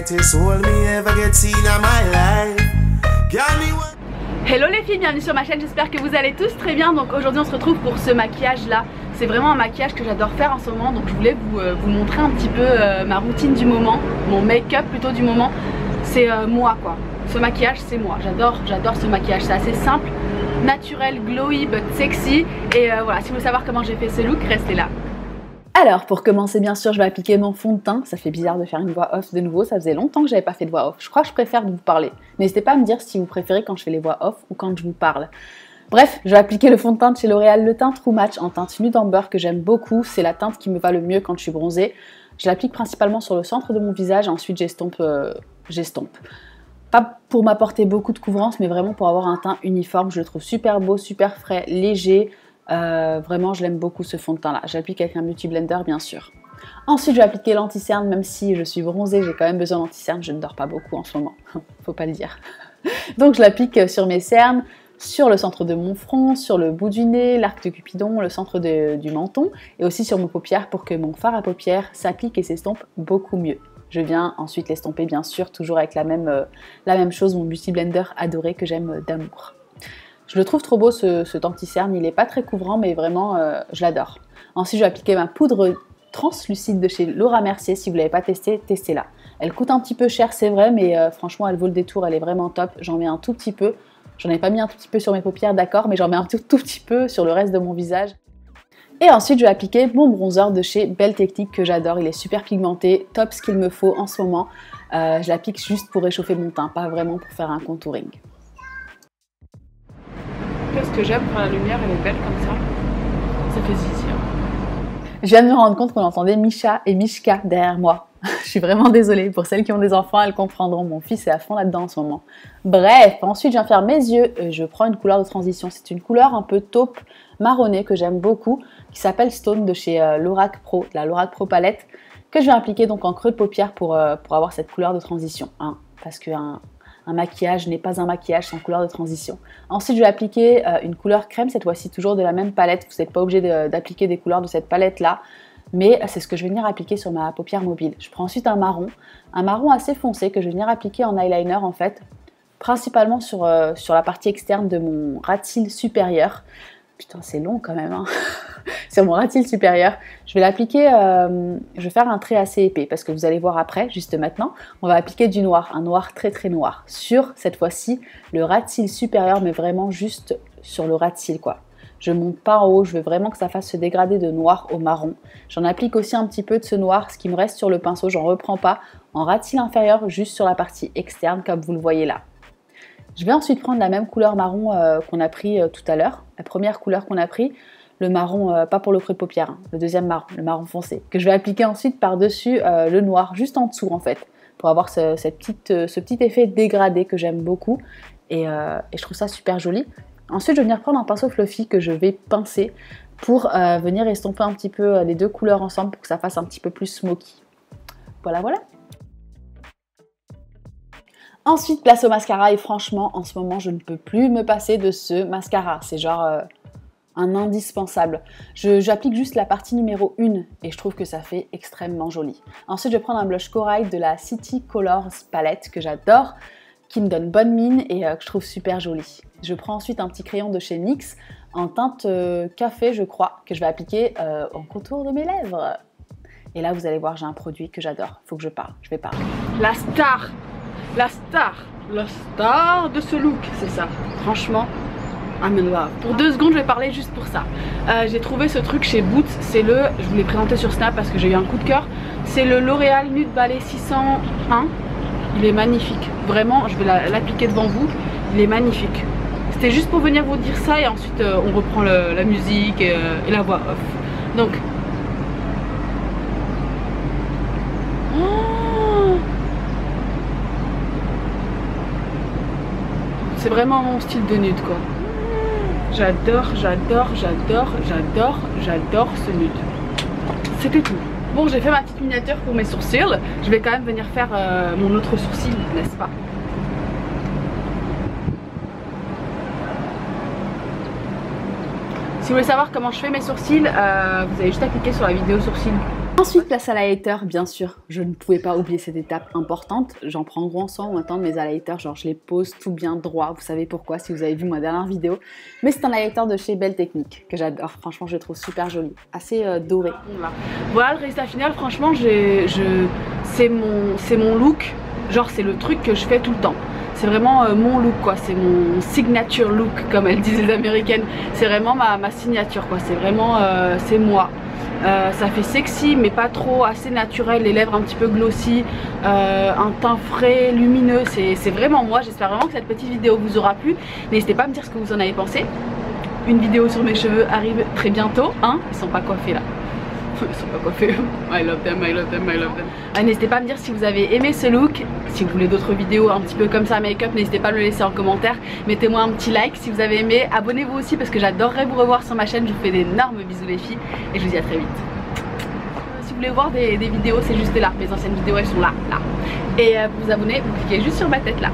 brightest hole me ever get seen in my life. Got me one. Hello les filles, bienvenue sur ma chaîne, j'espère que vous allez tous très bien. Donc aujourd'hui on se retrouve pour ce maquillage là. C'est vraiment un maquillage que j'adore faire en ce moment. Donc je voulais vous montrer un petit peu ma routine du moment, mon make-up plutôt du moment. C'est moi quoi, ce maquillage c'est moi, j'adore ce maquillage. C'est assez simple, naturel, glowy but sexy. Et voilà, si vous voulez savoir comment j'ai fait ce look, restez là. Alors pour commencer bien sûr je vais appliquer mon fond de teint. Ça fait bizarre de faire une voix off de nouveau, ça faisait longtemps que j'avais pas fait de voix off. Je crois que je préfère vous parler. N'hésitez pas à me dire si vous préférez quand je fais les voix off ou quand je vous parle. Bref, je vais appliquer le fond de teint de chez L'Oréal, le teint True Match en teinte nude amber que j'aime beaucoup. C'est la teinte qui me va le mieux quand je suis bronzée. Je l'applique principalement sur le centre de mon visage et ensuite j'estompe. Pas pour m'apporter beaucoup de couvrance mais vraiment pour avoir un teint uniforme. Je le trouve super beau, super frais, léger. Vraiment je l'aime beaucoup ce fond de teint là. J'applique avec un beauty blender bien sûr. Ensuite je vais appliquer l'anti-cerne, même si je suis bronzée j'ai quand même besoin d'anti-cerne, je ne dors pas beaucoup en ce moment, faut pas le dire. Donc je l'applique sur mes cernes, sur le centre de mon front, sur le bout du nez, l'arc de Cupidon, le centre du menton et aussi sur mes paupières pour que mon fard à paupières s'applique et s'estompe beaucoup mieux. Je viens ensuite l'estomper bien sûr, toujours avec la même chose, mon beauty blender adoré que j'aime d'amour. Je le trouve trop beau ce anti-cerne, il est pas très couvrant mais vraiment je l'adore. Ensuite je vais appliquer ma poudre translucide de chez Laura Mercier, si vous ne l'avez pas testé, testez-la. Elle coûte un petit peu cher c'est vrai mais franchement elle vaut le détour, elle est vraiment top. J'en mets un tout petit peu, j'en ai pas mis un tout petit peu sur mes paupières d'accord mais j'en mets un tout petit peu sur le reste de mon visage. Et ensuite je vais appliquer mon bronzer de chez Belle Technique que j'adore, il est super pigmenté, top ce qu'il me faut en ce moment. Je l'applique juste pour réchauffer mon teint, pas vraiment pour faire un contouring. Qu'est-ce que j'aime quand la lumière elle est belle comme ça fait zizi. Je viens de me rendre compte qu'on entendait Misha et Mishka derrière moi. Je suis vraiment désolée, pour celles qui ont des enfants elles comprendront, mon fils est à fond là-dedans en ce moment. Bref, ensuite je viens faire mes yeux, je prends une couleur de transition, c'est une couleur un peu taupe marronnée que j'aime beaucoup, qui s'appelle Stone de chez Lorac Pro, de la Lorac Pro palette, que je vais appliquer donc en creux de paupière pour avoir cette couleur de transition, hein, parce qu'un maquillage n'est pas un maquillage sans couleur de transition. Ensuite, je vais appliquer une couleur crème, cette fois-ci toujours de la même palette. Vous n'êtes pas obligé d'appliquer des couleurs de cette palette-là, mais c'est ce que je vais venir appliquer sur ma paupière mobile. Je prends ensuite un marron assez foncé que je vais venir appliquer en eyeliner en fait, principalement sur la partie externe de mon ras de cils supérieur. Putain, c'est long quand même, hein. Sur mon ras de cils supérieur. Je vais l'appliquer, je vais faire un trait assez épais parce que vous allez voir après, juste maintenant, on va appliquer du noir, un noir très très noir. Sur, cette fois-ci, le ras de cils supérieur, mais vraiment juste sur le ras de cils, quoi. Je monte pas en haut, je veux vraiment que ça fasse se dégrader de noir au marron. J'en applique aussi un petit peu de ce noir, ce qui me reste sur le pinceau, j'en reprends pas, en ras de cils inférieur, juste sur la partie externe, comme vous le voyez là. Je vais ensuite prendre la même couleur marron qu'on a pris tout à l'heure, la première couleur qu'on a pris, le marron, pas pour le creux de paupière, hein, le deuxième marron, le marron foncé, que je vais appliquer ensuite par-dessus le noir, juste en dessous en fait, pour avoir ce petit effet dégradé que j'aime beaucoup et je trouve ça super joli. Ensuite, je vais venir prendre un pinceau fluffy que je vais pincer pour venir estomper un petit peu les deux couleurs ensemble pour que ça fasse un petit peu plus smoky. Voilà, voilà. Ensuite, place au mascara et franchement, en ce moment, je ne peux plus me passer de ce mascara. C'est genre un indispensable. J'applique juste la partie numéro 1 et je trouve que ça fait extrêmement joli. Ensuite, je vais prendre un blush corail de la City Colors palette que j'adore, qui me donne bonne mine et que je trouve super joli. Je prends ensuite un petit crayon de chez NYX en teinte café, je crois, que je vais appliquer en contour de mes lèvres. Et là, vous allez voir, j'ai un produit que j'adore. Faut que je parle, je vais parler. La star de ce look, c'est ça. Franchement, I'm in love. Pour 2 secondes, je vais parler juste pour ça. J'ai trouvé ce truc chez Boots, je vous l'ai présenté sur Snap parce que j'ai eu un coup de cœur. C'est le L'Oréal Nude Ballet 601. Il est magnifique. Vraiment, je vais l'appliquer devant vous. Il est magnifique. C'était juste pour venir vous dire ça et ensuite on reprend la musique et la voix off. Donc, c'est vraiment mon style de nude quoi. J'adore ce nude. C'était tout. Bon, j'ai fait ma petite miniature pour mes sourcils. Je vais quand même venir faire mon autre sourcil, n'est-ce pas? Si vous voulez savoir comment je fais mes sourcils, vous allez juste à cliquer sur la vidéo sourcils Ensuite, place à l'highlighter, bien sûr. Je ne pouvais pas oublier cette étape importante. J'en prends grand soin maintenant de mes highlighters. Genre, je les pose tout bien droit. Vous savez pourquoi si vous avez vu ma dernière vidéo. Mais c'est un highlighter de chez Belle Technique que j'adore. Franchement, je le trouve super joli. Assez doré. Voilà le résultat final. Franchement, c'est mon look. Genre, c'est le truc que je fais tout le temps. C'est vraiment mon look quoi, c'est mon signature look comme elles disent les américaines. C'est vraiment ma signature quoi, c'est vraiment, c'est moi. Ça fait sexy mais pas trop, assez naturel, les lèvres un petit peu glossy, un teint frais, lumineux, c'est vraiment moi. J'espère vraiment que cette petite vidéo vous aura plu. N'hésitez pas à me dire ce que vous en avez pensé. Une vidéo sur mes cheveux arrive très bientôt, hein, ils sont pas coiffés là. Ils sont pas coiffés. I love them, I love them, I love them. N'hésitez pas à me dire si vous avez aimé ce look. Si vous voulez d'autres vidéos un petit peu comme ça make-up, n'hésitez pas à me le laisser en commentaire. Mettez-moi un petit like si vous avez aimé. Abonnez-vous aussi parce que j'adorerais vous revoir sur ma chaîne. Je vous fais d'énormes bisous les filles et je vous dis à très vite. Si vous voulez voir des vidéos, c'est juste là. Mes anciennes vidéos elles sont là, là. Et pour vous abonner, vous cliquez juste sur ma tête là.